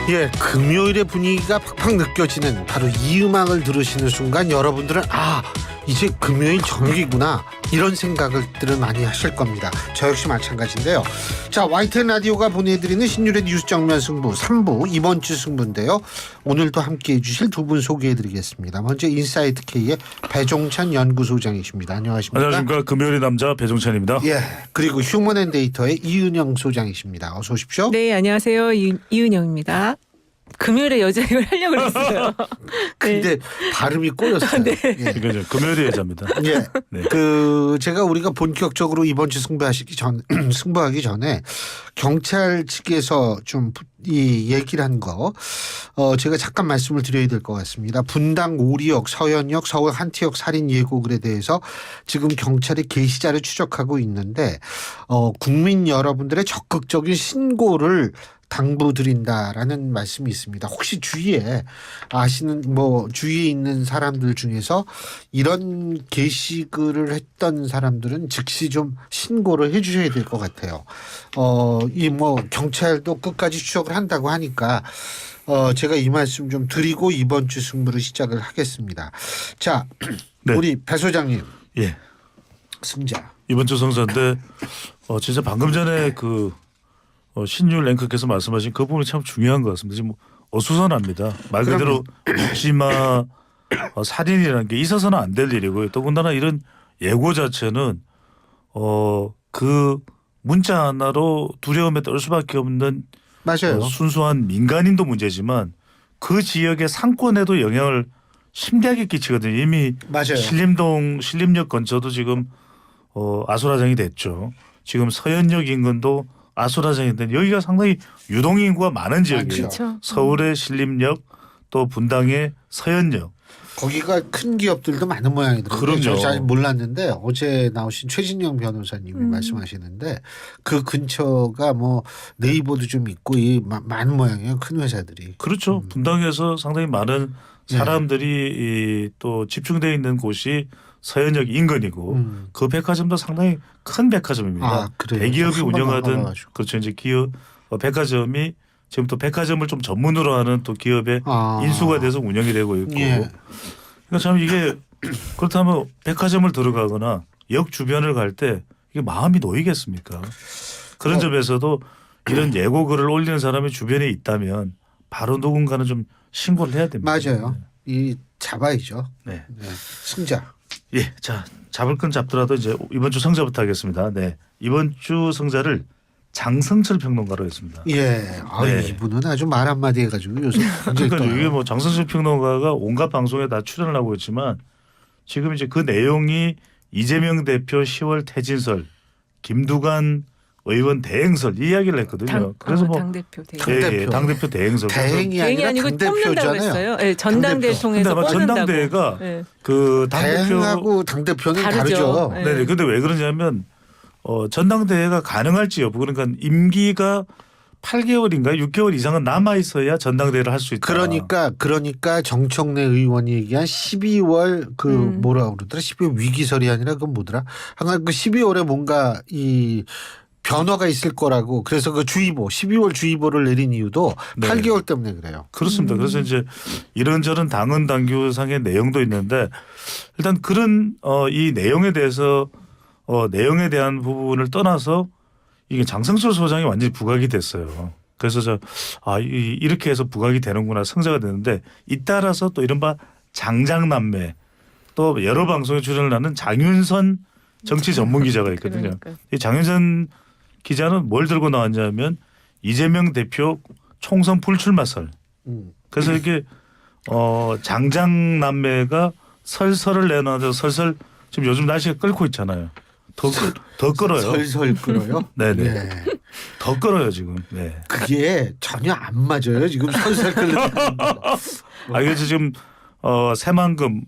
예, 금요일의 분위기가 팍팍 느껴지는 바로 이 음악을 들으시는 순간 여러분들은 이제 금요일 저녁이구나 이런 생각들을 많이 하실 겁니다. 저 역시 마찬가지인데요. 자, YTN 라디오가 보내드리는 신율의 뉴스 정면 승부 3부 이번 주 승부인데요. 오늘도 함께해 주실 두 분 소개해드리겠습니다. 먼저 인사이트 K의 배종찬 연구소장이십니다. 안녕하십니까? 안녕하십니까. 금요일의 남자 배종찬입니다. 예, 그리고 휴먼앤데이터의 이은영 소장이십니다. 어서 오십시오. 네, 안녕하세요. 이은영입니다. 금요일에 여자행을 하려고 그랬어요. 근데 발음이 꼬였어요. 네. 예. 그러니까 금요일의 여자입니다. 예. 네. 제가 우리가 본격적으로 이번 주 승부하기 전에 경찰 측에서 좀 이 얘기를 한 거 제가 잠깐 말씀을 드려야 될 것 같습니다. 분당 오리역, 서현역, 서울 한티역 살인 예고글에 대해서 지금 경찰이 게시자를 추적하고 있는데 국민 여러분들의 적극적인 신고를 당부드린다라는 말씀이 있습니다. 혹시 주위에 아시는 주위에 있는 사람들 중에서 이런 게시글을 했던 사람들은 즉시 좀 신고를 해주셔야 될 것 같아요. 경찰도 끝까지 추적을 한다고 하니까 제가 이 말씀 좀 드리고 이번 주 승부를 시작을 하겠습니다. 자, 네. 우리 배 소장님. 예. 승자. 이번 주 성사인데 진짜 방금 전에 신율 랭크께서 말씀하신 그 부분이 참 중요한 것 같습니다. 지금 어수선합니다. 말 그대로 묵지마 살인이라는 게 있어서는 안 될 일이고요. 더군다나 이런 예고 자체는 그 문자 하나로 두려움에 떨 수밖에 없는 맞아요. 순수한 민간인도 문제지만 그 지역의 상권에도 영향을 심대하게 끼치거든요. 이미 맞아요. 신림역 근처도 지금 아수라장이 됐죠. 지금 서현역 인근도 아수라장인데 여기가 상당히 유동인구가 많은 지역이에요. 그렇죠. 서울의 신림역 또 분당의 서현역. 거기가 큰 기업들도 많은 모양이더라고요. 그럼요. 저 잘 몰랐는데 어제 나오신 최진영 변호사님이 말씀하시는데 그 근처가 네이버도 좀 있고 많은 모양이에요. 큰 회사들이. 그렇죠. 분당에서 상당히 많은 사람들이 또 집중되어 있는 곳이 서현역 인근이고 그 백화점도 상당히 큰 백화점입니다. 그래요? 대기업이 한번 운영하던 가봐가지고. 그렇죠. 이제 기업 백화점이 지금 또 백화점을 좀 전문으로 하는 또 기업의 인수가 돼서 운영이 되고 있고. 예. 그러니까 참 이게 그렇다면 백화점을 들어가거나 역 주변을 갈 때 이게 마음이 놓이겠습니까? 그런 점에서도 이런 예고글을 올리는 사람이 주변에 있다면 바로 누군가는 좀 신고를 해야 됩니다. 맞아요. 잡아야죠. 네. 네. 승자. 예, 자 잡을 건 잡더라도 이제 이번 주 성자부터 하겠습니다. 네, 이번 주 성자를 장성철 평론가로 했습니다. 예, 네. 이분은 아주 말 한마디 해가지고 요새 굉장히 그러니까 떠요. 이게 장성철 평론가가 온갖 방송에 다 출연을 하고 있지만 지금 이제 그 내용이 이재명 대표 10월 퇴진설, 김두관 의원 대행설 이 이야기를 했거든요. 그래서 당대표 당대표 대행설. 대행이 아니고 뽑는다고 당대표잖아요. 했어요. 네, 전당대회 통해서 근데 뽑는다고. 전당대회가 네. 그 당대표 대행하고 당대표는 다르죠. 다르죠. 네. 네네. 근데 왜 그러냐면 전당대회가 가능할지 여부 그러니까 임기가 8개월인가 6개월 이상은 남아 있어야 전당대회를 할 수 있다. 그러니까 정청래 의원이 얘기한 12월 뭐라 그러더라? 12월 위기설이 아니라 그건 뭐더라? 항상 그 12월에 뭔가 이 변화가 있을 거라고 그래서 그 주의보 12월 주의보를 내린 이유도 네. 8개월 때문에 그래요. 그렇습니다. 그래서 이제 이런저런 당헌 당규상의 내용도 있는데 일단 그런 이 내용에 대해서 내용에 대한 부분을 떠나서 이게 장성철 소장이 완전히 부각이 됐어요. 그래서 이렇게 해서 부각이 되는구나 성자가 되는데 잇따라서 또 이른바 장장남매 또 여러 방송에 출연을 하는 장윤선 정치 전문 기자가 있거든요. 이 장윤선 기자는 뭘 들고 나왔냐면 이재명 대표 총선 불출마설. 그래서 이게 장장남매가 설설을 내놔서 설설 지금 요즘 날씨가 끓고 있잖아요. 더 끓어요. 설설 끓어요? 네네. 네. 더 끓어요 지금. 네. 그게 전혀 안 맞아요. 지금 설설 끓는. 그래서 지금 새만금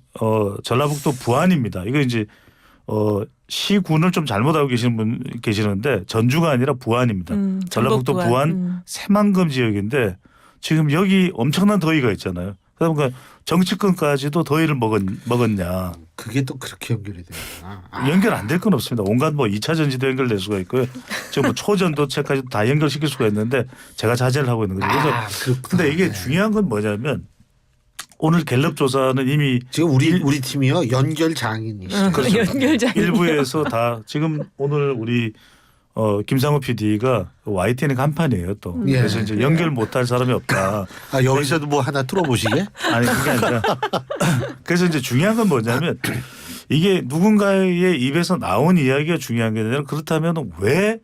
전라북도 부안입니다. 이거 이제 시군을 좀 잘못 알고 계시는 분 계시는데 전주가 아니라 부안입니다. 전라북도 부안 새만금 지역인데 지금 여기 엄청난 더위가 있잖아요. 그러니까 정치권까지도 더위를 먹었냐. 그게 또 그렇게 연결이 되는구나. 연결 안 될 건 없습니다. 온갖 뭐 2차 전지도 연결될 수가 있고요. 지금 뭐 초전도체까지 다 연결시킬 수가 있는데 제가 자제를 하고 있는 거죠. 그래서 근데 이게 중요한 건 뭐냐면 오늘 갤럽 조사는 이미 지금 우리 팀이요 연결 장인이시죠. 그렇죠. 연결장. 일부에서 다 지금 오늘 우리 김상우 PD가 YTN 간판이에요 또. 예. 그래서 이제 연결 못할 사람이 없다. 아 여기서도 뭐 하나 뚫어보시게? 아니 그게 아니라 그래서 이제 중요한 건 뭐냐면 이게 누군가의 입에서 나온 이야기가 중요한 게 아니라 그렇다면 왜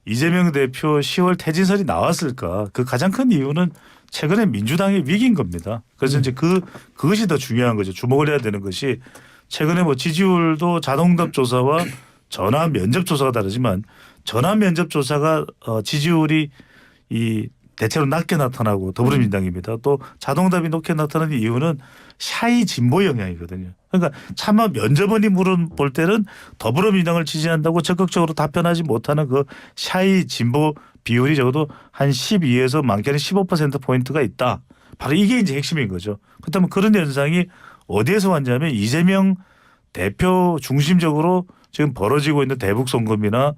이재명 대표 10월 퇴진설이 나왔을까? 그 가장 큰 이유는 최근에 민주당의 위기인 겁니다. 그래서 이제 그것이 더 중요한 거죠. 주목을 해야 되는 것이 최근에 뭐 지지율도 자동답 조사와 전화 면접 조사가 다르지만 전화 면접 조사가 지지율이 이 대체로 낮게 나타나고 더불어민주당입니다. 또 자동답이 높게 나타나는 이유는 샤이 진보 영향이거든요. 그러니까 차마 면접원이 물어볼 때는 더불어민주당을 지지한다고 적극적으로 답변하지 못하는 그 샤이 진보 비율이 적어도 한 12에서 많게는 15%포인트가 있다. 바로 이게 이제 핵심인 거죠. 그렇다면 그런 현상이 어디에서 왔냐면 이재명 대표 중심적으로 지금 벌어지고 있는 대북 송금이나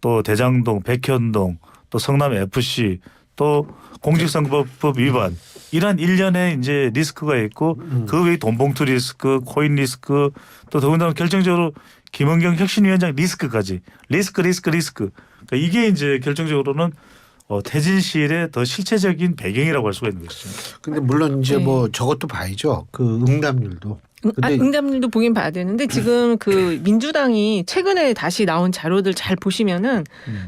또 대장동, 백현동, 또 성남 FC, 또 공직선거법 위반 이러한 일련의 이제 리스크가 있고 그 외에 돈봉투 리스크, 코인 리스크 또 더군다나 결정적으로 김은경 혁신위원장 리스크까지 리스크. 그러니까 이게 이제 결정적으로는 퇴진실의 더 실체적인 배경이라고 할 수가 있는 것이죠. 근데 물론 이제 네. 뭐 저것도 봐야죠. 그 응답률도. 근데 응답률도 보긴 봐야 되는데 지금 그 민주당이 최근에 다시 나온 자료들 잘 보시면은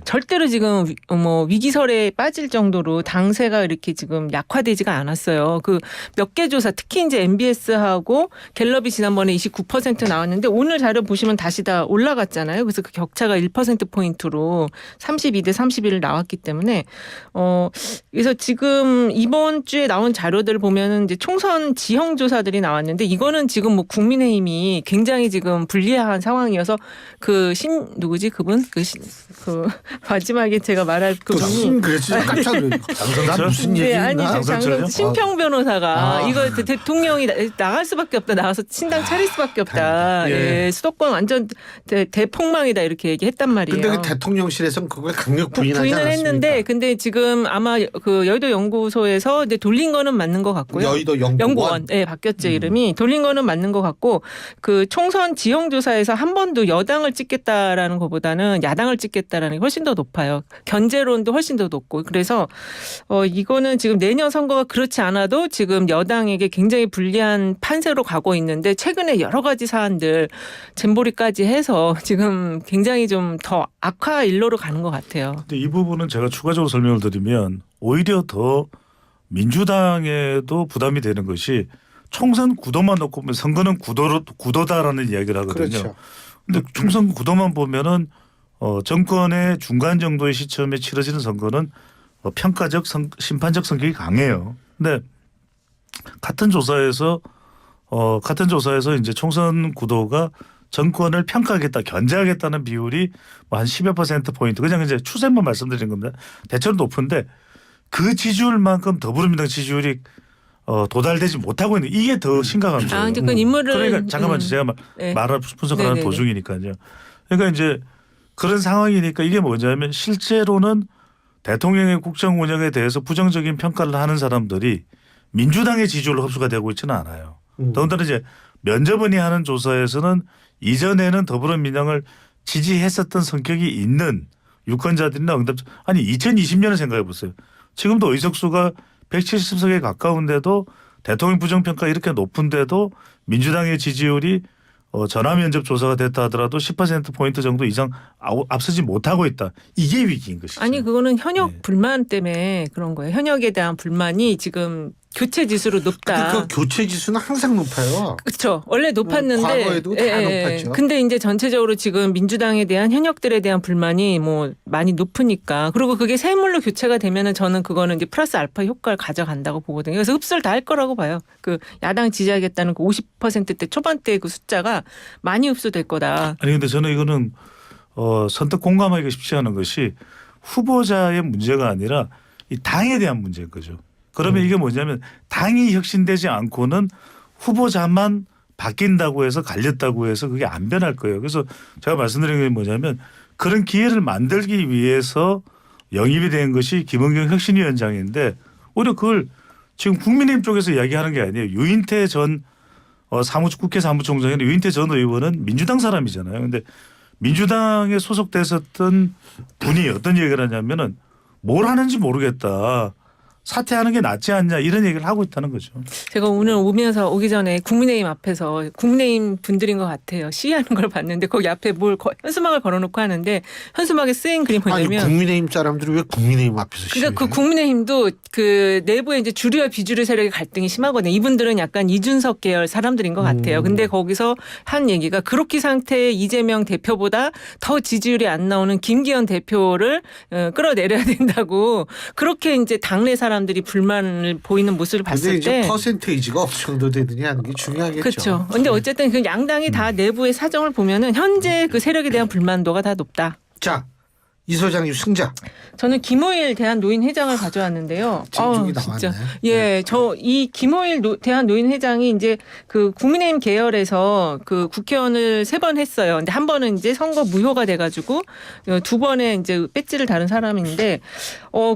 절대로 지금 뭐 위기설에 빠질 정도로 당세가 이렇게 지금 약화되지가 않았어요. 그 몇 개 조사 특히 이제 MBS하고 갤럽이 지난번에 29% 나왔는데 오늘 자료 보시면 다시 다 올라갔잖아요. 그래서 그 격차가 1%포인트로 32대 31 나왔기 때문에 그래서 지금 이번 주에 나온 자료들을 보면은 이제 총선 지형 조사들이 나왔는데 이거는 지금 뭐 국민의힘이 굉장히 지금 불리한 상황이어서 그 누구지 그분 그 마지막에 제가 말할 그분이 그랬지 깜짝 놀랐어. 난 무슨 네, 얘기했나? 아니 장성철이요? 신평 변호사가 아. 이거 대통령이 나갈 수밖에 없다 나가서 신당 차릴 수밖에 없다. 예. 예, 수도권 완전 대폭망이다 이렇게 얘기했단 말이에요. 근데 그 대통령실에서는 그걸 강력 부인하지 부인을 않았습니까? 했는데 근데 지금 아마 그 여의도 연구소에서 이제 돌린 거는 맞는 것 같고요. 여의도 연구원. 네, 바뀌었죠 이름이. 돌린 거는 맞는 것 같고 그 총선 지형 조사에서 한 번도 여당을 찍겠다라는 것보다는 야당을 찍겠다라는 게 훨씬 더 높아요. 견제론도 훨씬 더 높고 그래서 이거는 지금 내년 선거가 그렇지 않아도 지금 여당에게 굉장히 불리한 판세로 가고 있는데 최근에 여러 가지 사안들 잼보리까지 해서 지금 굉장히 좀 더 악화 일로로 가는 것 같아요. 근데 이 부분은 제가 추가적으로 설명을 드리면 오히려 더 민주당에도 부담이 되는 것이 총선 구도만 놓고 보면 선거는 구도다라는 이야기를 하거든요. 그렇죠. 근데 총선 구도만 보면은 정권의 중간 정도의 시점에 치러지는 선거는 평가적 심판적 성격이 강해요. 근데 같은 조사에서 이제 총선 구도가 정권을 평가하겠다, 견제하겠다는 비율이 뭐 한 10여 %포인트 그냥 이제 추세만 말씀드린 겁니다. 대체로 높은데 그 지지율만큼 더불어민주당 지지율이 도달되지 못하고 있는 이게 더 심각한 거죠. 근데 그 인물을 그러니까 잠깐만 제가 네. 말을 분석하는 네네네. 도중이니까요. 그러니까 이제 그런 상황이니까 이게 뭐냐면 실제로는 대통령의 국정 운영에 대해서 부정적인 평가를 하는 사람들이 민주당의 지지율로 흡수가 되고 있지는 않아요. 더군다나 이제 면접원이 하는 조사에서는 이전에는 더불어민주당을 지지했었던 성격이 있는 유권자들이나 응답자 아니 2020년을 생각해 보세요. 지금도 의석수가 170석에 가까운데도 대통령 부정평가 이렇게 높은데도 민주당의 지지율이 전화 면접 조사가 됐다 하더라도 10%포인트 정도 이상 앞서지 못하고 있다. 이게 위기인 것이죠. 아니 그거는 현역 네. 불만 때문에 그런 거예요. 현역에 대한 불만이 지금 교체 지수로 높다. 그 교체 지수는 항상 높아요. 그렇죠. 원래 높았는데 과거에도 다 높았죠. 근데 이제 전체적으로 지금 민주당에 대한 현역들에 대한 불만이 뭐 많이 높으니까 그리고 그게 세물로 교체가 되면은 저는 그거는 이제 플러스 알파 효과를 가져간다고 보거든요. 그래서 흡수를 다 할 거라고 봐요. 그 야당 지지하겠다는 그 50%대 초반대 그 숫자가 많이 흡수될 거다. 아니 근데 저는 이거는 선뜻 공감하기가 쉽지 않은 것이 후보자의 문제가 아니라 이 당에 대한 문제인 거죠. 그러면 이게 뭐냐면 당이 혁신되지 않고는 후보자만 바뀐다고 해서 갈렸다고 해서 그게 안 변할 거예요. 그래서 제가 말씀드린 게 뭐냐면 그런 기회를 만들기 위해서 영입이 된 것이 김은경 혁신위원장인데 오히려 그걸 지금 국민의힘 쪽에서 이야기하는 게 아니에요. 유인태 전 국회 사무총장인 유인태 전 의원은 민주당 사람이잖아요. 근데 민주당에 소속됐었던 분이 어떤 얘기를 하냐면은 뭘 하는지 모르겠다. 사퇴하는 게 낫지 않냐 이런 얘기를 하고 있다는 거죠. 제가 오늘 오기 전에 국민의힘 앞에서 국민의힘 분들인 것 같아요. 시위하는 걸 봤는데 거기 앞에 현수막을 걸어놓고 하는데 현수막에 쓰인 그림 뭐냐면 아니 국민의힘 사람들이 왜 국민의힘 앞에서 그러니까 그 시위해? 국민의힘도 그 내부에 이제 주류와 비주류 세력의 갈등이 심하거든요. 이분들은 약간 이준석 계열 사람들인 것 같아요. 근데 거기서 한 얘기가 그렇게 상태의 이재명 대표보다 더 지지율이 안 나오는 김기현 대표를 끌어내려야 된다고 그렇게 이제 당내 사람들이 불만을 보이는 모습을 근데 봤을 이제 때 퍼센테이지가 어느 정도 되느냐 하는 게 중요하겠죠. 그렇죠. 근데 어쨌든 그 양당이 다 내부의 사정을 보면은 현재 그 세력에 대한 불만도가 다 높다. 자, 이 소장님 승자. 저는 김호일 대한노인회장을 가져왔는데요. 진중이 나왔네. 예, 저 이 김호일 대한노인회장이 이제 그 국민의힘 계열에서 그 국회의원을 3번 했어요. 근데 한 번은 이제 선거 무효가 돼가지고 2번에 이제 배지를 다른 사람인데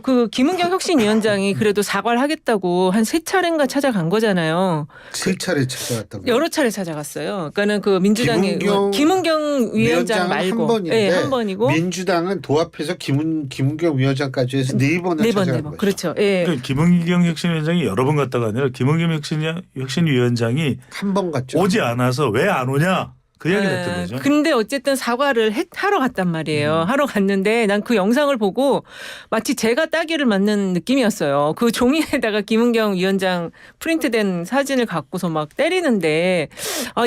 그 김은경 혁신위원장이 그래도 사과를 하겠다고 한 3차례인가 찾아간 거잖아요. 3차례 찾아왔다고. 여러 차례 찾아갔어요. 그러니까는 그 민주당의 김은경 위원장 말고 한 번인데 네, 한 번이고 민주당은 도합해서 김은경 위원장까지 해서 4번을 네 찾아간 번. 거죠. 그렇죠. 예. 그러니까 김은경 혁신위원장이 여러 번 갔다가 아니라 김은경 혁신위원장이 한 번 갔죠. 오지 않아서 왜 안 오냐 그 얘기를 했던 거죠. 근데 어쨌든 사과를 하러 갔단 말이에요. 하러 갔는데 난 그 영상을 보고 마치 제가 따귀를 맞는 느낌이었어요. 그 종이에다가 김은경 위원장 프린트된 사진을 갖고서 막 때리는데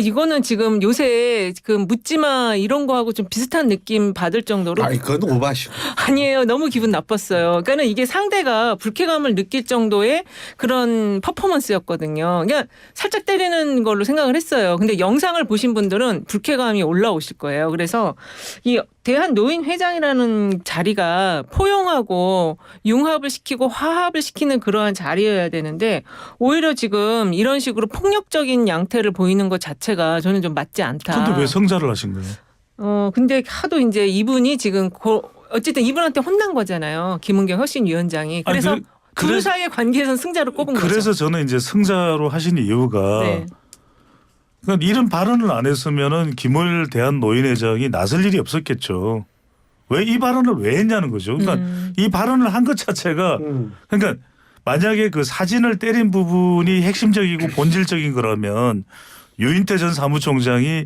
이거는 지금 요새 그 묻지마 이런 거하고 좀 비슷한 느낌 받을 정도로 아니 그건 오바시고. 아니에요. 너무 기분 나빴어요. 그러니까 이게 상대가 불쾌감을 느낄 정도의 그런 퍼포먼스였거든요. 그냥 살짝 때리는 걸로 생각을 했어요. 근데 영상을 보신 분들은 불쾌감이 올라오실 거예요. 그래서 이 대한노인회장이라는 자리가 포용하고 융합을 시키고 화합을 시키는 그러한 자리여야 되는데 오히려 지금 이런 식으로 폭력적인 양태를 보이는 것 자체가 저는 좀 맞지 않다. 그런데 왜 성자를 하신 거예요? 근데 하도 이제 이분이 지금 어쨌든 이분한테 혼난 거잖아요. 김은경 혁신위원장이. 그래서 아니, 둘 사이의 관계에서는 승자로 꼽은 거죠. 그래서 저는 이제 승자로 하신 이유가 네. 그러니까 이런 발언을 안 했으면은 김호일 대한노인회장이 나설 일이 없었겠죠. 왜 이 발언을 왜 했냐는 거죠. 그러니까 이 발언을 한 것 자체가 그러니까 만약에 그 사진을 때린 부분이 핵심적이고 본질적인 거라면 유인태 전 사무총장이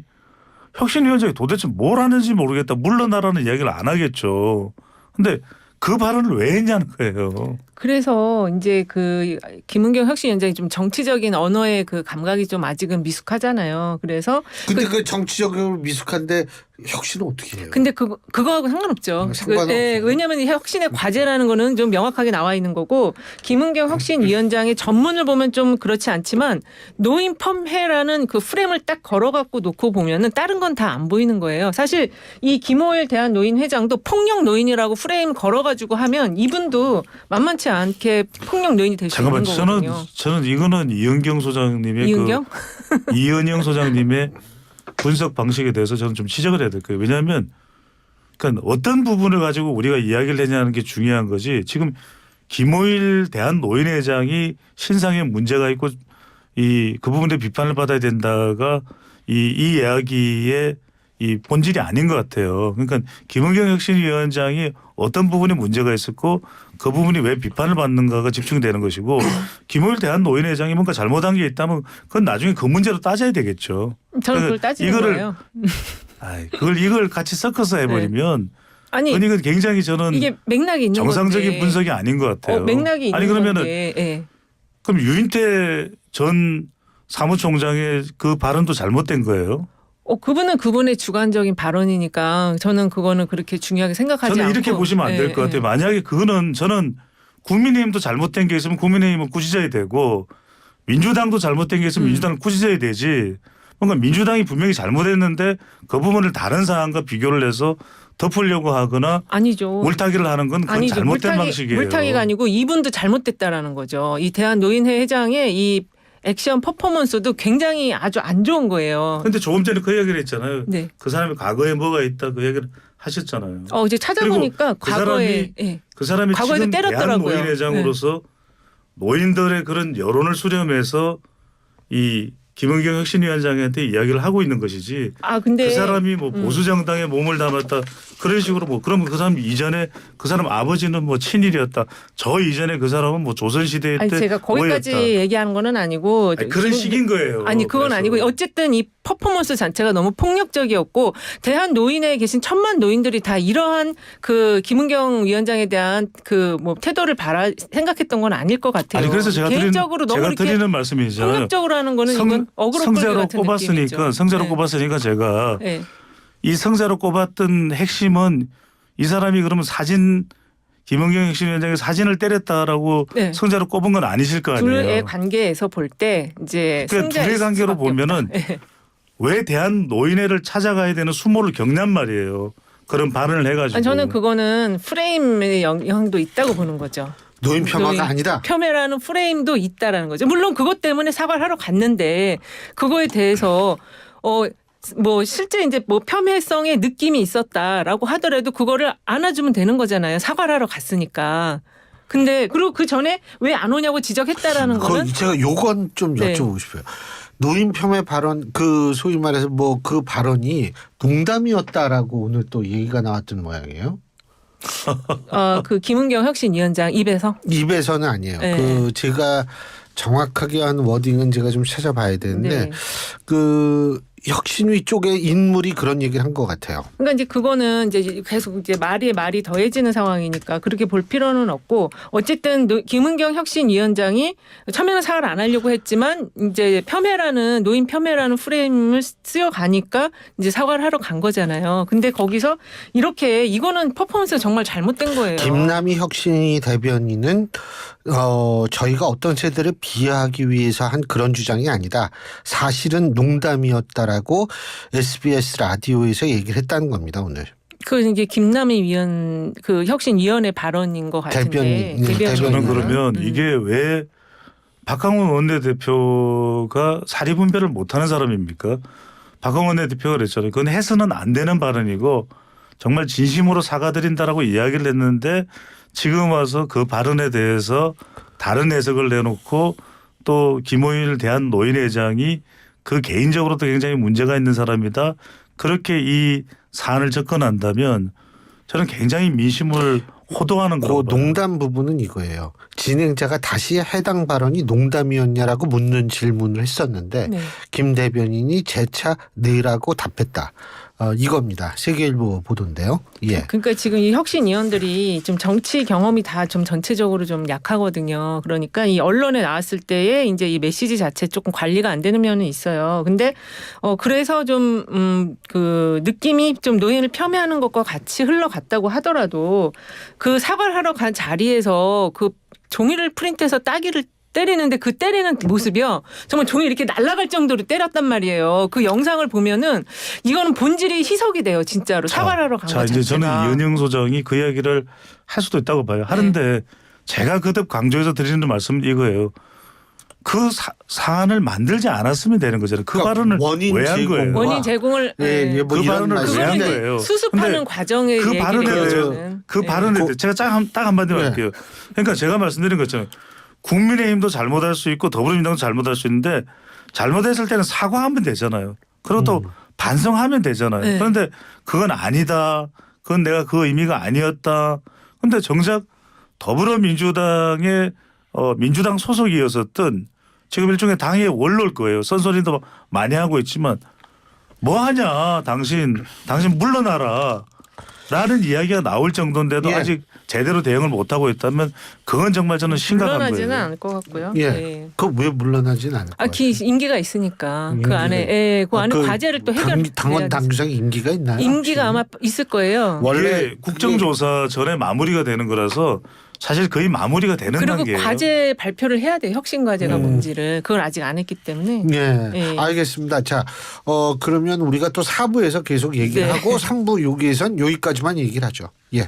혁신위원장이 도대체 뭘 하는지 모르겠다 물러나라는 이야기를 안 하겠죠. 근데 그 발언을 왜 했냐는 거예요. 그래서 이제 그 김은경 혁신위원장이 좀 정치적인 언어의 그 감각이 좀 아직은 미숙하잖아요. 그래서 근데 그 정치적으로 미숙한데 혁신은 어떻게 해요? 근데 그거하고 상관없죠. 상관없어요. 왜냐하면 혁신의 과제라는 거는 좀 명확하게 나와 있는 거고 김은경 혁신위원장의 전문을 보면 좀 그렇지 않지만 노인 펌회라는 그 프레임을 딱 걸어갖고 놓고 보면은 다른 건 다 안 보이는 거예요. 사실 이 김호일 대한노인회장도 폭력 노인이라고 프레임 걸어가지고 하면 이분도 만만치 않게 폭력 노인이 될 수 있는 잠깐만 거거든요. 저는 이거는 이은경 소장님의 이은경? 이은영 소장님의 분석 방식에 대해서 저는 좀 지적을 해야 될 거예요. 왜냐하면 그러니까 어떤 부분을 가지고 우리가 이야기를 했냐는 게 중요한 거지. 지금 김호일 대한노인회장이 신상에 문제가 있고 그 부분에 비판을 받아야 된다가 이 이야기의 이 본질이 아닌 것 같아요. 그러니까 김은경 혁신위원장이 어떤 부분에 문제가 있었고 그 부분이 왜 비판을 받는가가 집중되는 것이고 김호일 대한노인회장이 뭔가 잘못한 게 있다면 그건 나중에 그 문제로 따져야 되겠죠. 저는 그걸 따지는 거예요. 이걸 같이 섞어서 해버리면 아니 이건 굉장히 저는 이게 맥락이 있는 정상적인 건데. 분석이 아닌 것 같아요. 맥락이 있는 그러면은 건데. 예. 그럼 유인태 전 사무총장의 그 발언도 잘못된 거예요? 그분은 그분의 주관적인 발언이니까 저는 그거는 그렇게 중요하게 생각하지 저는 않고. 이렇게 보시면 안 될 것 같아요. 만약에 그거는 저는 국민의힘도 잘못된 게 있으면 국민의힘은 꾸짖어야 되고 민주당도 잘못된 게 있으면 민주당은 꾸짖어야 되지. 뭔가 민주당이 분명히 잘못했는데 그 부분을 다른 사안과 비교를 해서 덮으려고 하거나 아니죠. 물타기를 하는 건 그건 아니죠. 잘못된 방식이에요. 물타기가 아니고 이분도 잘못됐다라는 거죠. 이 대한노인회 회장의 이 액션 퍼포먼스도 굉장히 아주 안 좋은 거예요. 근데 조금 전에 그 얘기를 했잖아요. 네. 그 사람이 과거에 뭐가 있다 그 얘기를 하셨잖아요. 이제 찾아보니까 그 과거에 그 사람이 과거에도 지금 때렸더라고요. 대한노인회장으로서 노인들의 그런 여론을 수렴해서 이 김은경 혁신위원장한테 이야기를 하고 있는 것이지. 근데 그 사람이 뭐 보수 정당에 몸을 담았다 그런 식으로 뭐 그러면 그 사람 이전에 그 사람 아버지는 뭐 친일이었다. 저 이전에 그 사람은 뭐 조선 시대 때 제가 거기까지 뭐였다. 얘기하는 거는 아니고 그런 식인 거예요. 아니 그건 그래서. 아니고 어쨌든 이 퍼포먼스 자체가 너무 폭력적이었고 대한 노인회에 계신 1,000만 노인들이 다 이러한 그 김은경 위원장에 대한 그 뭐 태도를 생각했던 건 아닐 것 같아요. 아니 그래서 개인적으로 너무 이렇게 드리는 말씀이잖아요. 폭력적으로 하는 거는 이건 어그로 끌기 성자로 같은 꼽았으니까 느낌이죠. 성자로 네. 꼽았으니까 제가 네. 이 성자로 꼽았던 핵심은 이 사람이 그러면 김은경 혁신위원장의 사진을 때렸다라고 네. 성자로 꼽은 건 아니실 거 아니에요. 둘의 관계에서 볼 때 이제 그러니까 승자일 둘의 관계로 수밖에 보면은 없다. 네. 왜 대한 노인회를 찾아가야 되는 수모를 겪냔 말이에요. 그런 발언을 해가지고. 저는 그거는 프레임의 영향도 있다고 보는 거죠. 노인 폄하가 노인 아니다. 폄훼라는 프레임도 있다라는 거죠. 물론 그것 때문에 사과를 하러 갔는데 그거에 대해서 뭐 실제 이제 뭐 폄훼성의 느낌이 있었다라고 하더라도 그거를 안아주면 되는 거잖아요. 사과를 하러 갔으니까. 근데 그리고 그 전에 왜 안 오냐고 지적했다라는 거는 제가 요건 좀 네. 여쭤보고 싶어요. 노인 폄훼 발언 그 소위 말해서 뭐 그 발언이 농담이었다라고 오늘 또 얘기가 나왔던 모양이에요. 그 김은경 혁신위원장 입에서는 아니에요. 네. 그 제가 정확하게 한 워딩은 제가 좀 찾아봐야 되는데 네. 그 혁신위 쪽의 인물이 그런 얘기를 한 것 같아요. 그러니까 이제 그거는 이제 계속 이제 말이 더해지는 상황이니까 그렇게 볼 필요는 없고 어쨌든 김은경 혁신위원장이 처음에는 사과를 안 하려고 했지만 이제 폄훼라는 노인 폄훼라는 프레임을 쓰여가니까 이제 사과를 하러 간 거잖아요. 근데 거기서 이렇게 이거는 퍼포먼스가 정말 잘못된 거예요. 김남희 혁신위 대변인은 저희가 어떤 세대를 비하하기 위해서 한 그런 주장이 아니다. 사실은 농담이었다라고 SBS 라디오에서 얘기를 했다는 겁니다 오늘. 그 이게 김남희 그 혁신위원회 발언인 것 같은데. 대변인. 저는 그러면 이게 왜 박항원 원내대표가 사리분별을 못하는 사람입니까? 박항원 원내대표가 그랬잖아요. 그건 해서는 안 되는 발언이고 정말 진심으로 사과드린다라고 이야기를 했는데 지금 와서 그 발언에 대해서 다른 해석을 내놓고 또 김호일 대한노인회장이 그 개인적으로도 굉장히 문제가 있는 사람이다. 그렇게 이 사안을 접근한다면 저는 굉장히 민심을 호도하는 그 거고. 농담 부분은 이거예요. 진행자가 다시 해당 발언이 농담이었냐라고 묻는 질문을 했었는데 네. 김 대변인이 재차 네라고 답했다. 이겁니다. 세계일보 보도인데요. 예. 그러니까 지금 이 혁신위원들이 좀 정치 경험이 다 좀 전체적으로 좀 약하거든요. 그러니까 이 언론에 나왔을 때에 이제 이 메시지 자체 조금 관리가 안 되는 면은 있어요. 근데 그래서 좀 그 느낌이 좀 노인을 폄훼하는 것과 같이 흘러갔다고 하더라도 그 사과를 하러 간 자리에서 그 종이를 프린트해서 따기를 때리는데 그 때리는 모습이요. 정말 종이 이렇게 날아갈 정도로 때렸단 말이에요. 그 영상을 보면은 이거는 본질이 희석이 돼요. 진짜로. 사과를 하러 간 거 자체가. 이제 저는 이은영 소장이 그 이야기를 할 수도 있다고 봐요. 하는데 제가 거듭 강조해서 드리는 말씀은 이거예요. 그 사안을 만들지 않았으면 되는 거잖아요. 그 발언을 왜 한 거예요? 원인 제공을 그 발언을 왜 한 거예요? 수습하는 과정의 그 발언에 대해서 얘기를 그 발언에 대해서 제가 딱 한마디만 할게요. 그러니까 제가 말씀드린 것처럼 국민의힘도 잘못할 수 있고 더불어민주당도 잘못할 수 있는데 잘못했을 때는 사과하면 되잖아요. 그리고 또 반성하면 되잖아요. 네. 그런데 그건 아니다. 그건 내가 그 의미가 아니었다. 그런데 정작 더불어민주당의 민주당 소속이었었던 지금 일종의 당의 원로일 거예요. 선소리도 많이 하고 있지만 뭐 하냐 당신 물러나라. 라는 이야기가 나올 정도인데도 아직 제대로 대응을 못하고 있다면 그건 정말 저는 심각한 거예요. 물러나지는 않을 것 같고요. 예. 그 왜 물러나지는 않을 것 같아요. 임기가 있으니까 그 임기가 안에 그 안에 과제를 또 해결. 당원 당규상에 임기가 있나요? 임기가 아마 있을 거예요. 원래 국정조사 전에 마무리가 되는 거라서 사실 거의 마무리가 되는 그리고 단계예요. 과제 발표를 해야 돼요. 혁신 과제가 뭔지를. 그걸 아직 안 했기 때문에. 네, 예. 알겠습니다. 자, 그러면 우리가 또 4부에서 계속 얘기를 네. 하고 3부 여기에선 여기까지만 얘기를 하죠. 예.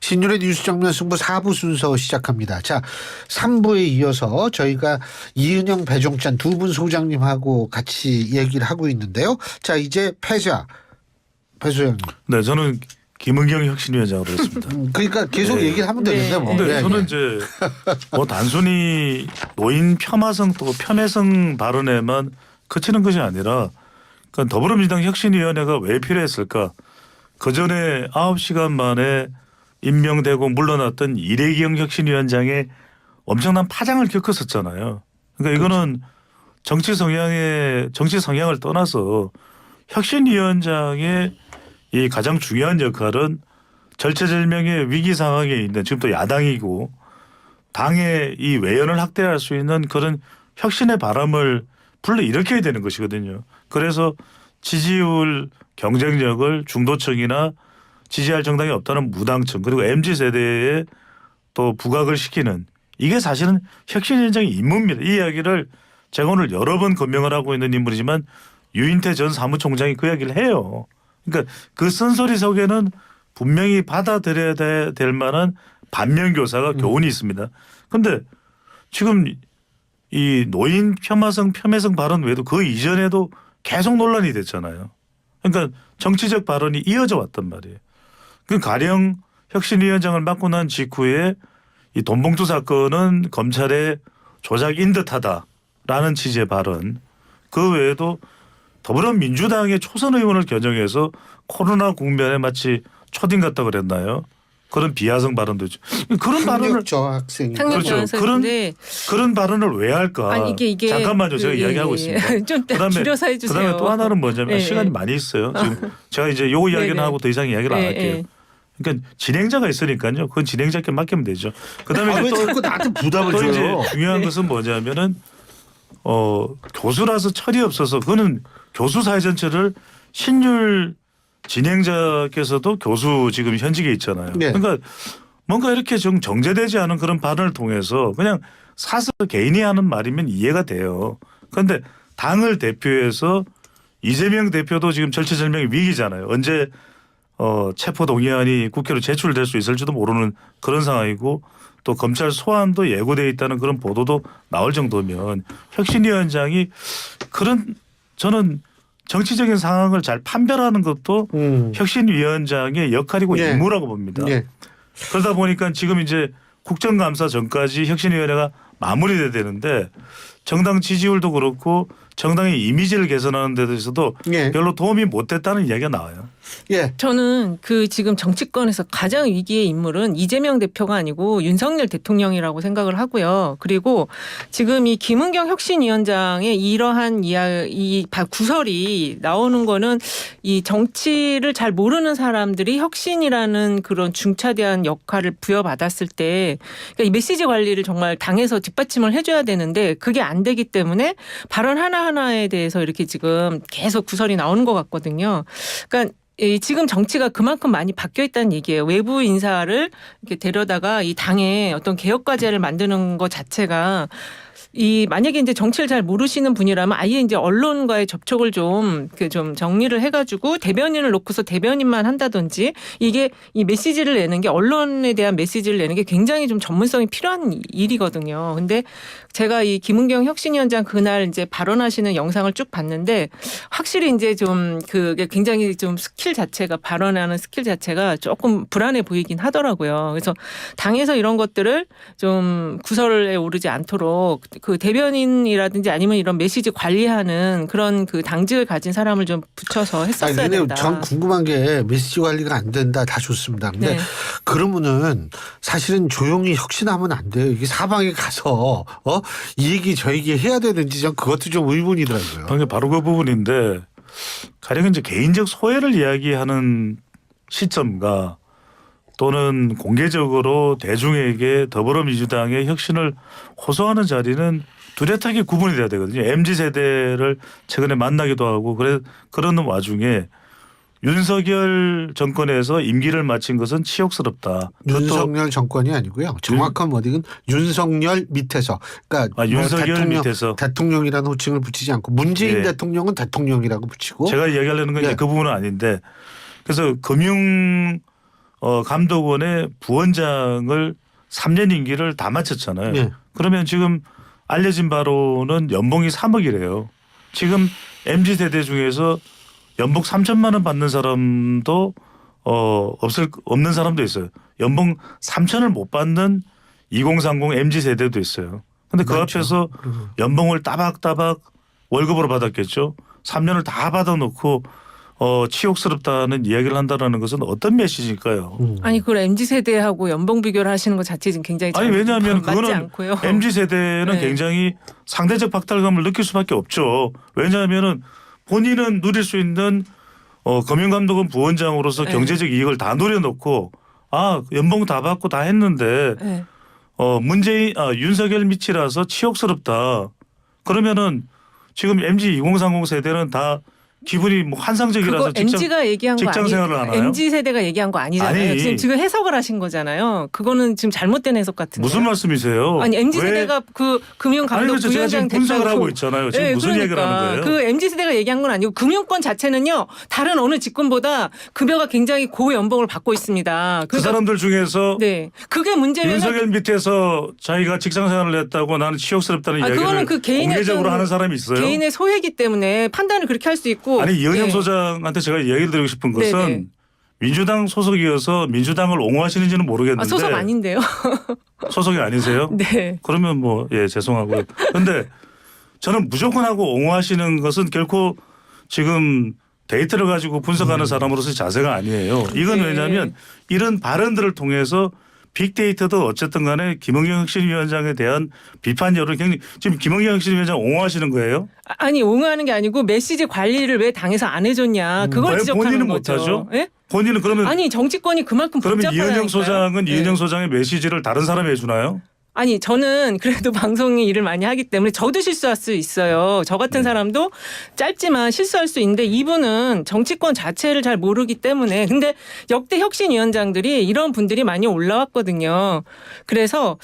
신윤의 뉴스 정면 승부 4부 순서 시작합니다. 자, 3부에 이어서 저희가 이은영, 배종찬 두 분 소장님하고 같이 얘기를 하고 있는데요. 자, 이제 패자 배소영님. 네, 저는 김은경 혁신위원장으로 했습니다. 그러니까 계속 네. 얘기를 하면 되는데 뭐. 근데 예, 저는 예. 이제 뭐 단순히 노인 폄하성 또 편애성 발언에만 그치는 것이 아니라 그러니까 더불어민주당 혁신위원회가 왜 필요했을까? 그 전에 9시간 만에 임명되고 물러났던 이래기영 혁신위원장의 엄청난 파장을 겪었었잖아요. 그러니까 이거는 정치 성향을 떠나서 혁신위원장의 이 가장 중요한 역할은 절체절명의 위기 상황에 있는 지금 또 야당이고 당의 이 외연을 확대할 수 있는 그런 혁신의 바람을 불러일으켜야 되는 것이거든요. 그래서 지지율 경쟁력을 중도층이나 지지할 정당이 없다는 무당층 그리고 MZ세대에 또 부각을 시키는 이게 사실은 혁신위원장의 임무입니다. 이 이야기를 제가 오늘 여러 번 건명을 하고 있는 인물이지만 유인태 전 사무총장이 그 이야기를 해요. 그러니까 그 쓴소리 속에는 분명히 받아들여야 될 만한 반면교사가 교훈이 있습니다. 그런데 지금 이 노인 폄하성 편애성 발언 외에도 그 이전에도 계속 논란이 됐잖아요. 그러니까 정치적 발언이 이어져 왔단 말이에요. 그 가령 혁신위원장을 맡고 난 직후에 이 돈봉투 사건은 검찰의 조작인 듯하다라는 취지의 발언. 그 외에도 더불어민주당의 초선 의원을 겨냥해서 코로나 국면에 마치 초딩 같다 그랬나요? 그런 비하성 발언도 있죠. 그런 발언을 학력저 학생이. 그렇죠. 그런 발언을 왜 할까? 아니 이게 잠깐만요. 제가 그, 이야기하고 있습니다. 좀 줄여서 해주세요. 그다음에 또 하나는 뭐냐면 예, 시간이 예. 많이 있어요. 지금 제가 이제 요 이야기는 네네. 하고 더 이상 이야기를 안 예, 할게요. 예. 그러니까 진행자가 있으니까요. 그건 진행자께 맡기면 되죠. 그다음에 왜 또 자꾸 나한테 부담을 또 이제 줘요? 중요한 것은 뭐냐면은 교수라서 철이 없어서 그는 교수 사회 전체를 신율 진행자께서도 교수 지금 현직에 있잖아요. 네. 그러니까 뭔가 이렇게 좀 정제되지 않은 그런 발언을 통해서 그냥 사설 개인이 하는 말이면 이해가 돼요. 그런데 당을 대표해서 이재명 대표도 지금 절체절명의 위기잖아요. 언제 체포 동의안이 국회로 제출될 수 있을지도 모르는 그런 상황이고 또 검찰 소환도 예고돼 있다는 그런 보도도 나올 정도면 혁신위원장이 그런 저는 정치적인 상황을 잘 판별하는 것도 혁신위원장의 역할이고 예. 임무라고 봅니다. 예. 그러다 보니까 지금 이제 국정감사 전까지 혁신위원회가 마무리돼야 되는데 정당 지지율도 그렇고 정당의 이미지를 개선하는 데 있어서도 예. 별로 도움이 못 됐다는 이야기가 나와요. 예. 저는 그 지금 정치권에서 가장 위기의 인물은 이재명 대표가 아니고 윤석열 대통령이라고 생각을 하고요. 그리고 지금 이 김은경 혁신위원장의 이러한 이 구설이 나오는 거는 이 정치를 잘 모르는 사람들이 혁신이라는 그런 중차대한 역할을 부여받았을 때 그러니까 이 메시지 관리를 정말 당에서 뒷받침을 해줘야 되는데 그게 안 되기 때문에 발언 하나하나에 대해서 이렇게 지금 계속 구설이 나오는 것 같거든요. 그러니까 지금 정치가 그만큼 많이 바뀌어 있다는 얘기예요. 외부 인사를 이렇게 데려다가 이 당에 어떤 개혁 과제를 만드는 것 자체가 만약에 이제 정치를 잘 모르시는 분이라면 아예 이제 언론과의 접촉을 좀 정리를 해가지고 대변인을 놓고서 대변인만 한다든지 이게 이 메시지를 내는 게 언론에 대한 메시지를 내는 게 굉장히 좀 전문성이 필요한 일이거든요. 근데 제가 이 김은경 혁신위원장 그날 이제 발언하시는 영상을 쭉 봤는데 확실히 이제 좀 그게 굉장히 좀 스킬 자체가 발언하는 스킬 자체가 조금 불안해 보이긴 하더라고요. 그래서 당에서 이런 것들을 좀 구설에 오르지 않도록 그 대변인이라든지 아니면 이런 메시지 관리하는 그런 그 당직을 가진 사람을 좀 붙여서 했었어야 근데 된다. 전 궁금한 게 메시지 관리가 안 된다 다 좋습니다. 근데 네. 그러면은 사실은 조용히 혁신하면 안 돼요. 이게 사방에 가서 이 얘기 저 얘기 해야 되는지 전 그것도 좀 의문이더라고요. 그게 바로 그 부분인데 가령 이제 개인적 소외를 이야기하는 시점과 또는 공개적으로 대중에게 더불어민주당의 혁신을 호소하는 자리는 뚜렷하게 구분이 돼야 되거든요. MZ세대를 최근에 만나기도 하고 그러는 와중에 윤석열 정권에서 임기를 마친 것은 치욕스럽다. 윤석열 정권이 아니고요. 정확한 워딩은 윤석열 밑에서. 그러니까 윤석열 밑에서 대통령이라는 호칭을 붙이지 않고 문재인 예. 대통령은 대통령이라고 붙이고. 제가 이야기하려는 건 예. 이제 그 부분은 아닌데 그래서 금융 감독원의 부원장을 3년 임기를 다 마쳤잖아요. 예. 그러면 지금 알려진 바로는 연봉이 3억이래요. 지금 MZ세대 중에서 연봉 3천만 원 받는 사람도 없는 사람도 있어요. 연봉 3천을 못 받는 2030 MZ세대도 있어요. 근데 그 많죠. 앞에서 연봉을 따박따박 월급으로 받았겠죠. 3년을 다 받아놓고 치욕스럽다는 이야기를 한다는 것은 어떤 메시지일까요? 아니 그걸 MZ 세대하고 연봉 비교를 하시는 것 자체 지금 굉장히 아니 왜냐하면 맞지 그거는 않고요. MZ세대는 네. 굉장히 상대적 박탈감을 느낄 수밖에 없죠. 왜냐하면은 본인은 누릴 수 있는 금융감독원 부원장으로서 네. 경제적 이익을 다 노려놓고 연봉 다 받고 다 했는데 네. 윤석열 밑이라서 치욕스럽다. 그러면은 지금 MZ 2030 세대는 다 기분이 뭐 환상적이라서 그거 MZ가 얘기한 거 직장 생활을 하나요? MZ 세대가 얘기한 거 아니잖아요. 아니. 지금 해석을 하신 거잖아요. 그거는 지금 잘못된 해석 같은데. 무슨 말씀이세요? 아니 MZ 왜? 세대가 그 금융 아니 감독 그렇죠. 제가 지금 부위원장 분석을 됐다고. 하고 있잖아요. 지금 네, 무슨 얘기를 하는 거예요? 그 MZ 세대가 얘기한 건 아니고 금융권 자체는요 다른 어느 직군보다 급여가 굉장히 고연봉을 받고 있습니다. 그 그러니까 사람들 중에서 네 그게 문제면 윤석열 밑에서 자기가 직장 생활을 했다고 나는 치욕스럽다는 이야기를 그거는 그 개인의 공개적으로 어떤 하는 사람이 있어요. 개인의 소회기 때문에 판단을 그렇게 할 수 있고. 아니 이은영 네. 소장한테 제가 이야기를 드리고 싶은 것은 네네. 민주당 소속이어서 민주당을 옹호하시는지는 모르겠는데 소속 아닌데요. 소속이 아니세요? 네. 그러면 뭐 죄송하고요. 그런데 저는 무조건 하고 옹호하시는 것은 결코 지금 데이터를 가지고 분석하는 사람으로서의 자세가 아니에요. 이건 네. 왜냐하면 이런 발언들을 통해서 빅데이터도 어쨌든 간에 김은경 혁신위원장에 대한 비판 여론이 굉장히 지금 김은경 혁신위원장 옹호하시는 거예요? 아니 옹호하는 게 아니고 메시지 관리를 왜 당에서 안 해줬냐 그걸 왜 지적하는 본인은 거죠. 못하죠? 예? 본인은 그러면 아니 정치권이 그만큼 그러면 복잡하다니까요. 이은영 소장은 네. 이은영 소장의 메시지를 다른 사람이 해주나요? 아니 저는 그래도 방송에 일을 많이 하기 때문에 저도 실수할 수 있어요. 저 같은 네. 사람도 짧지만 실수할 수 있는데 이분은 정치권 자체를 잘 모르기 때문에 근데 역대 혁신위원장들이 이런 분들이 많이 올라왔거든요. 그래서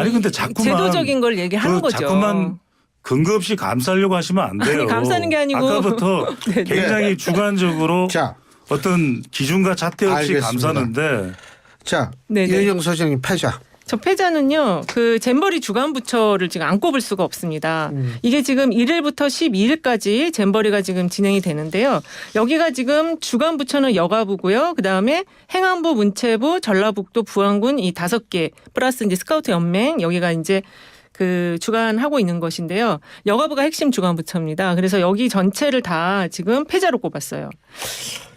아니, 근데 자꾸만 제도적인 걸 얘기하는 거죠. 자꾸만 근거 없이 감싸려고 하시면 안 돼요. 아니, 감싸는 게 아니고. 아까부터 네, 네. 굉장히 주관적으로 자, 어떤 기준과 잣대 없이 알겠습니다. 감싸는데 자, 네네. 이은영 소장님 패자. 저 패자는요, 그 잼버리 주간부처를 지금 안 꼽을 수가 없습니다. 이게 지금 1일부터 12일까지 잼버리가 지금 진행이 되는데요. 여기가 지금 주간부처는 여가부고요. 그 다음에 행안부, 문체부, 전라북도, 부안군 이 5개 플러스 이제 스카우트 연맹 여기가 이제 그 주관하고 있는 것인데요. 여가부가 핵심 주간부처입니다. 그래서 여기 전체를 다 지금 패자로 꼽았어요.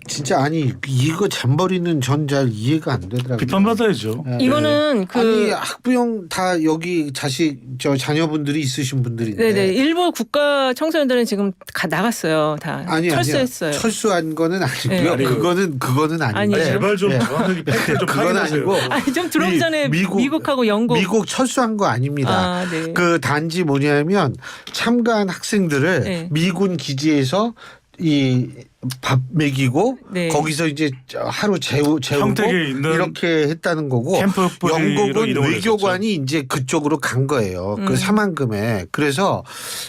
진짜 아니 이거 잠버리는 전 잘 이해가 안 되더라고요. 비판받아야죠. 네. 이거는 그 아니 학부형 다 여기 자녀분들이 있으신 분들인데. 네네 일부 국가 청소년들은 지금 나갔어요. 다 철수했어요. 철수한 거는 아니고요. 네. 그거는 아닌데. 아니죠. 제발 좀 네. 정확하게 팩트 좀 그건 확인하세요. 아니고 아니 좀 들어오기 이 전에 미국하고 영국 미국 철수한 거 아닙니다. 아, 네. 그 단지 뭐냐면 참가한 학생들을 네. 미군 기지에서 이 밥 먹이고 네. 거기서 이제 하루 재우고 평택에 있는 이렇게 했다는 거고 캠프 뿌리로 영국은 이동을 외교관이 이제 그쪽으로 간 거예요. 그 음. 사만금에. 그래서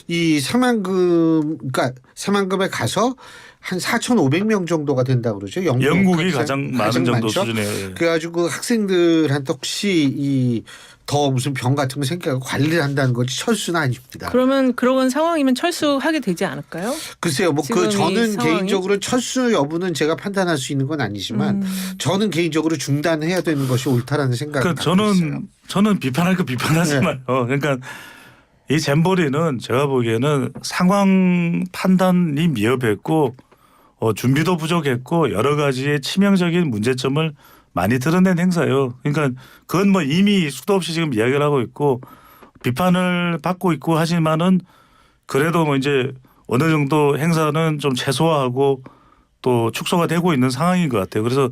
이 그러니까 사만금에 가서 한 4,500명 정도가 된다고 그러죠. 영국이 가장 많은 정도 많죠. 수준이에요. 그래가지고 그 학생들한테 혹시 더 무슨 병 같은 거 생겨서 관리를 한다는 거지 철수는 아닙니다. 그러면 그런 상황이면 철수하게 되지 않을까요? 글쎄요, 뭐 지금 그 이 저는 상황이? 개인적으로 철수 여부는 제가 판단할 수 있는 건 아니지만 저는 개인적으로 중단해야 되는 것이 옳다라는 생각을 그러니까 갖고 있어요. 저는 비판할 거 비판하지 네. 마요. 그러니까 이 잼버리는 제가 보기에는 상황 판단이 미흡했고 준비도 부족했고 여러 가지의 치명적인 문제점을 많이 드러낸 행사예요. 그러니까 그건 뭐 이미 수도 없이 지금 이야기를 하고 있고 비판을 받고 있고 하지만은 그래도 뭐 이제 어느 정도 행사는 좀 최소화하고 또 축소가 되고 있는 상황인 것 같아요. 그래서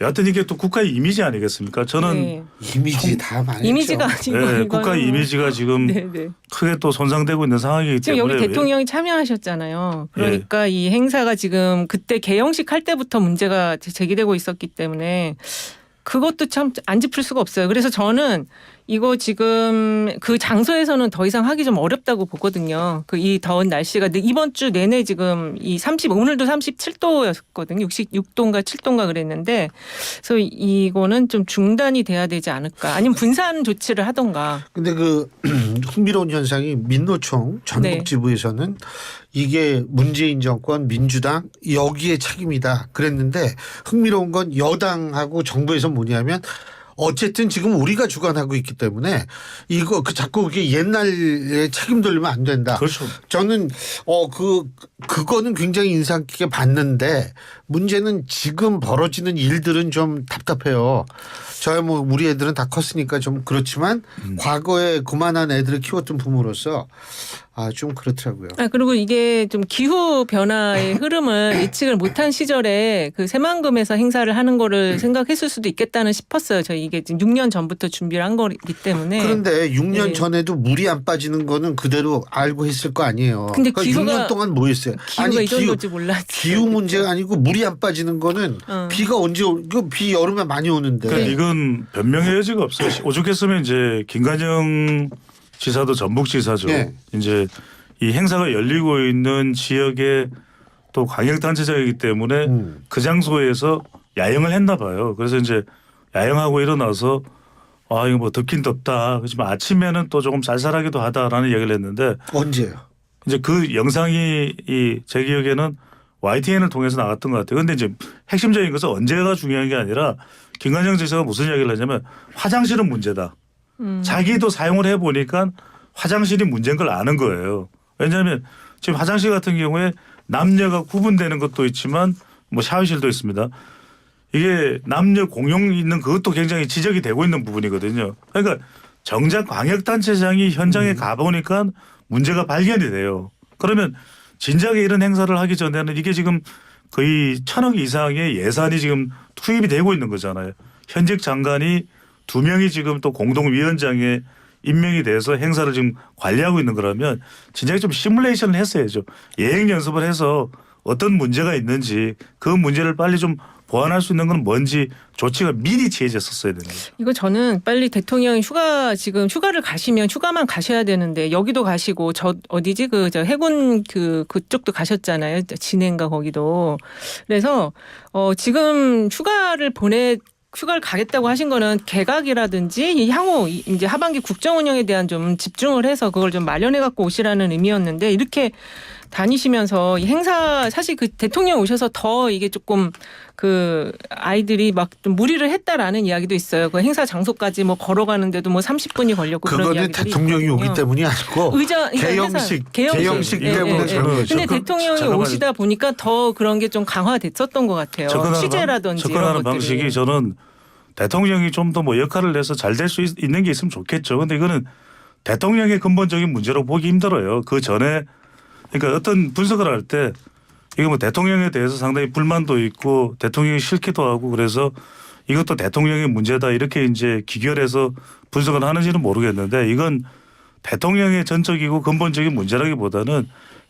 여하튼 이게 또 국가의 이미지 아니겠습니까? 저는 네. 이미지 다 많이 이미지가 했죠. 아니고 네, 이거는 국가 이미지가 지금 네, 네. 크게 또 손상되고 있는 상황이기 지금 때문에 여기 대통령이 참여하셨잖아요. 그러니까 이 행사가 지금 그때 개영식 할 때부터 문제가 제기되고 있었기 때문에 그것도 참 안 짚을 수가 없어요. 그래서 저는 이거 지금 그 장소에서는 더 이상 하기 좀 어렵다고 보거든요. 그 이 더운 날씨가 이번 주 내내 지금 오늘도 37도였거든요. 66도인가 7도인가 그랬는데 그래서 이거는 좀 중단이 돼야 되지 않을까. 아니면 분산 조치를 하던가. 근데 그 흥미로운 현상이 민노총 전북지부에서는 이게 문재인 정권 민주당 여기에 책임이다 그랬는데 흥미로운 건 여당하고 정부에서 뭐냐면 어쨌든 지금 우리가 주관하고 있기 때문에 이거 자꾸 그게 옛날에 책임 돌리면 안 된다. 그렇죠. 저는 그거는 굉장히 인상 깊게 봤는데 문제는 지금 벌어지는 일들은 좀 답답해요. 저야 뭐 우리 애들은 다 컸으니까 좀 그렇지만 과거에 그만한 애들을 키웠던 부모로서 좀 그렇더라고요. 그리고 이게 좀 기후 변화의 흐름을 예측을 못한 시절에 그 새만금에서 행사를 하는 거를 생각했을 수도 있겠다는 싶었어요. 저희 이게 지금 6년 전부터 준비를 한 거기 때문에. 그런데 6년 네. 전에도 물이 안 빠지는 거는 그대로 알고 했을 거 아니에요. 근데 그러니까 6년 동안 뭐 했어요? 기후가 이 정도인지 몰랐어요. 기후 문제가 아니고 물이 안 빠지는 거는 비가 언제 비 여름에 많이 오는데. 그러니까 이건 변명의 여지가 없어요. 오죽했으면 이제 김관영 지사도 전북지사죠. 네. 이제 이 행사가 열리고 있는 지역의 또 광역단체장이기 때문에 그 장소에서 야영을 했나 봐요. 그래서 이제 야영하고 일어나서 이거 뭐 덥긴 덥다. 그렇지만 아침에는 또 조금 쌀쌀하기도 하다라는 이야기를 했는데 언제요? 이제 그 영상이 제 기억에는 YTN을 통해서 나갔던 것 같아요. 그런데 이제 핵심적인 것은 언제가 중요한 게 아니라 김관영 지사가 무슨 이야기를 하냐면 화장실은 문제다. 자기도 사용을 해보니까 화장실이 문제인 걸 아는 거예요. 왜냐하면 지금 화장실 같은 경우에 남녀가 구분되는 것도 있지만 뭐 샤워실도 있습니다. 이게 남녀 공용 있는 그것도 굉장히 지적이 되고 있는 부분이거든요. 그러니까 정작 광역단체장이 현장에 가보니까 문제가 발견이 돼요. 그러면 진작에 이런 행사를 하기 전에는 이게 지금 거의 1,000억 이상의 예산이 지금 투입이 되고 있는 거잖아요. 현직 장관이 2명이 지금 또 공동위원장에 임명이 돼서 행사를 지금 관리하고 있는 거라면 진작에 좀 시뮬레이션을 했어야죠. 예행 연습을 해서 어떤 문제가 있는지 그 문제를 빨리 좀 보완할 수 있는 건 뭔지 조치가 미리 취해졌었어야 되는 거죠. 이거 저는 빨리 대통령이 지금 휴가를 가시면 휴가만 가셔야 되는데 여기도 가시고 저 해군 그쪽도 가셨잖아요. 진해인가 거기도. 그래서 지금 휴가를 가겠다고 하신 거는 개각이라든지 향후 이제 하반기 국정 운영에 대한 좀 집중을 해서 그걸 좀 마련해 갖고 오시라는 의미였는데 이렇게 다니시면서 이 행사 사실 그 대통령 오셔서 더 이게 조금 그 아이들이 막 좀 무리를 했다라는 이야기도 있어요. 그 행사 장소까지 뭐 걸어가는데도 뭐 30분이 걸렸고 그런 그거는 이야기들이 대통령이 있거든요. 오기 때문이 아니고 개영식 때문에 저런 거죠. 근데 대통령이 오시다 보니까 더 그런 게 좀 강화됐었던 것 같아요. 취재라든지 접근하는 이런 것들이. 방식이 저는 대통령이 좀 더 뭐 역할을 내서 잘 될 수 있는 게 있으면 좋겠죠. 그런데 이거는 대통령의 근본적인 문제로 보기 힘들어요. 그 전에 그러니까 어떤 분석을 할 때 이거 뭐 대통령에 대해서 상당히 불만도 있고 대통령이 싫기도 하고 그래서 이것도 대통령의 문제다 이렇게 이제 기결해서 분석을 하는지는 모르겠는데 이건 대통령의 전적이고 근본적인 문제라기보다는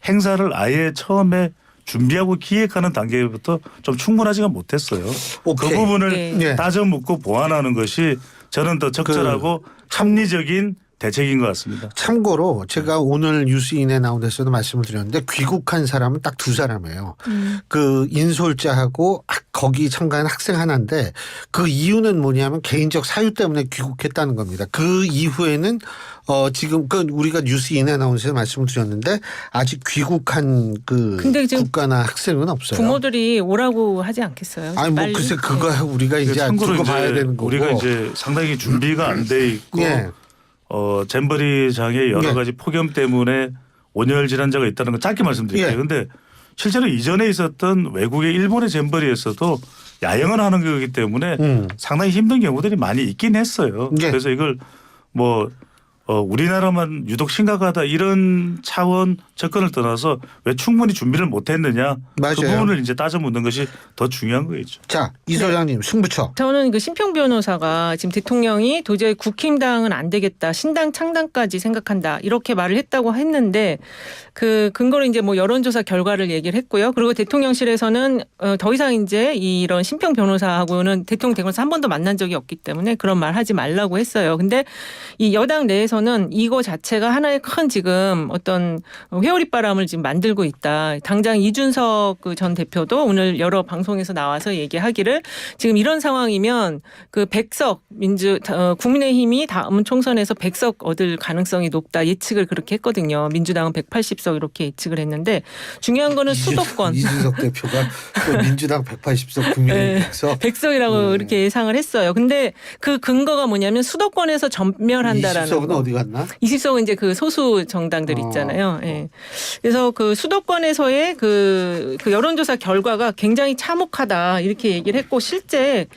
행사를 아예 처음에 준비하고 기획하는 단계부터 좀 충분하지가 못했어요. 그 부분을 네. 따져 묻고 보완하는 것이 저는 더 적절하고 합리적인 대책인 것 같습니다. 참고로 제가 오늘 뉴스인에 나온 데서도 말씀을 드렸는데 귀국한 사람은 딱 2사람이에요. 그 인솔자하고 거기 참가한 학생 하나인데 그 이유는 뭐냐면 개인적 사유 때문에 귀국했다는 겁니다. 그 이후에는 지금 우리가 뉴스인에 나온 데서 말씀을 드렸는데 아직 귀국한 근데 지금 국가나 학생은 없어요. 부모들이 오라고 하지 않겠어요? 아니 뭐 글쎄 그거 우리가 이제 참고로 두고 이제 봐야 되는 거고. 우리가 이제 상당히 준비가 안 돼 있고 예. 잼버리장의 여러 예. 가지 폭염 때문에 온열 질환자가 있다는 건 짧게 말씀드릴게요. 그런데 실제로 이전에 있었던 외국의 일본의 잼버리에서도 야영을 하는 거기 때문에 상당히 힘든 경우들이 많이 있긴 했어요. 예. 그래서 이걸 뭐 우리나라만 유독 심각하다 이런 차원 접근을 떠나서 왜 충분히 준비를 못했느냐 맞아요. 그 부분을 이제 따져 묻는 것이 더 중요한 거겠죠. 자, 이 소장님 승부처. 저는 그 심평 변호사가 지금 대통령이 도저히 국힘당은 안 되겠다, 신당 창당까지 생각한다 이렇게 말을 했다고 했는데 그 근거로 이제 뭐 여론조사 결과를 얘기를 했고요. 그리고 대통령실에서는 더 이상 이제 이런 심평 변호사하고는 대통령 되면서 한 번도 만난 적이 없기 때문에 그런 말 하지 말라고 했어요. 근데 이 여당 내에서는 이거 자체가 하나의 큰 지금 어떤 회오리바람을 지금 만들고 있다. 당장 이준석 그 전 대표도 오늘 여러 방송에서 나와서 얘기하기를 지금 이런 상황이면 그 100석 국민의힘이 다음 총선에서 100석 얻을 가능성이 높다 예측을 그렇게 했거든요. 민주당은 180석 이렇게 예측을 했는데 중요한 거는 수도권. 이준석 대표가 또 민주당 180석 국민의힘 100석. 100석이라고 이렇게 예상을 했어요. 근데 그 근거가 뭐냐면 수도권에서 전멸한다라는 20석은 거. 어디 갔나? 20석은 이제 그 소수 정당들 있잖아요. 예. 그래서 그 수도권에서의 그 여론조사 결과가 굉장히 참혹하다 이렇게 얘기를 했고 실제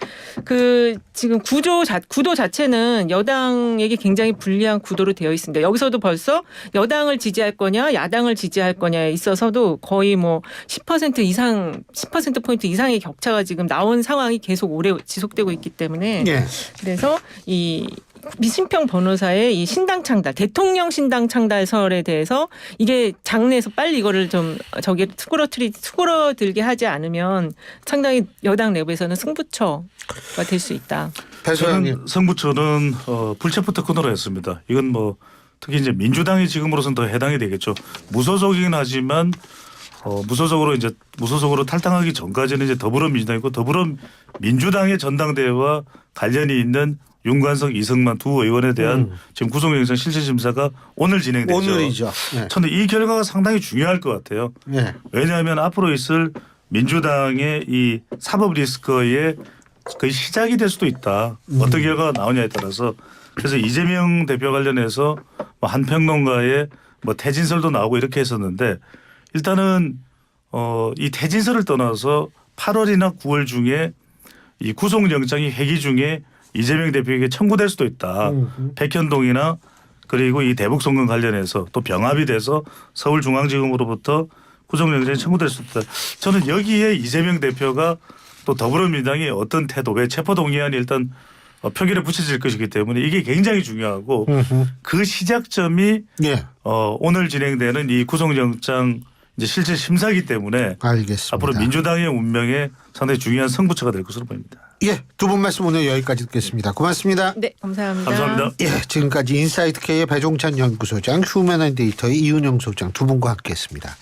그 지금 구도 자체는 여당에게 굉장히 불리한 구도로 되어 있습니다. 여기서도 벌써 여당을 지지할 거냐 야당을 지지할 거냐에 있어서도 거의 뭐 10% 이상 10%포인트 이상의 격차가 지금 나온 상황이 계속 오래 지속되고 있기 때문에 예. 그래서 이 미심평 변호사의 이 신당 창달, 대통령 신당 창달설에 대해서 이게 장내에서 빨리 이거를 좀 저기 수그러들게 하지 않으면 상당히 여당 내부에서는 승부처가 될 수 있다. 배 소장님. 저는 승부처는 불체포 특권으로 했습니다. 이건 뭐 특히 이제 민주당이 지금으로선 더 해당이 되겠죠. 무소속이긴 하지만 무소속으로 탈당하기 전까지는 이제 더불어민주당이고 더불어민주당의 전당대회와 관련이 있는 윤관석, 이승만 두 의원에 대한 지금 구속영장 실질심사가 오늘 진행되죠. 오늘이죠. 네. 저는 이 결과가 상당히 중요할 것 같아요. 네. 왜냐하면 앞으로 있을 민주당의 이 사법 리스크의 거의 시작이 될 수도 있다. 어떤 결과가 나오냐에 따라서 그래서 이재명 대표 관련해서 뭐 한 평론가의 뭐 퇴진설도 나오고 이렇게 했었는데 일단은 이 퇴진설을 떠나서 8월이나 9월 중에 이 구속영장이 회기 중에 이재명 대표에게 청구될 수도 있다. 백현동이나 그리고 이 대북송금 관련해서 또 병합이 돼서 서울중앙지검으로부터 구속영장이 청구될 수 있다. 저는 여기에 이재명 대표가 또 더불어민주당이 어떤 태도, 왜 체포동의안이 일단 표결에 붙여질 것이기 때문에 이게 굉장히 중요하고 그 시작점이 예. 오늘 진행되는 이 구속영장 이제 실질 심사기 때문에 알겠습니다. 앞으로 민주당의 운명에 상당히 중요한 승부처가 될 것으로 보입니다. 예, 두 분 말씀 오늘 여기까지 듣겠습니다. 고맙습니다. 네, 감사합니다. 감사합니다. 예, 지금까지 인사이트K의 배종찬 연구소장, 휴먼앤데이터의 이윤영 소장 두 분과 함께했습니다.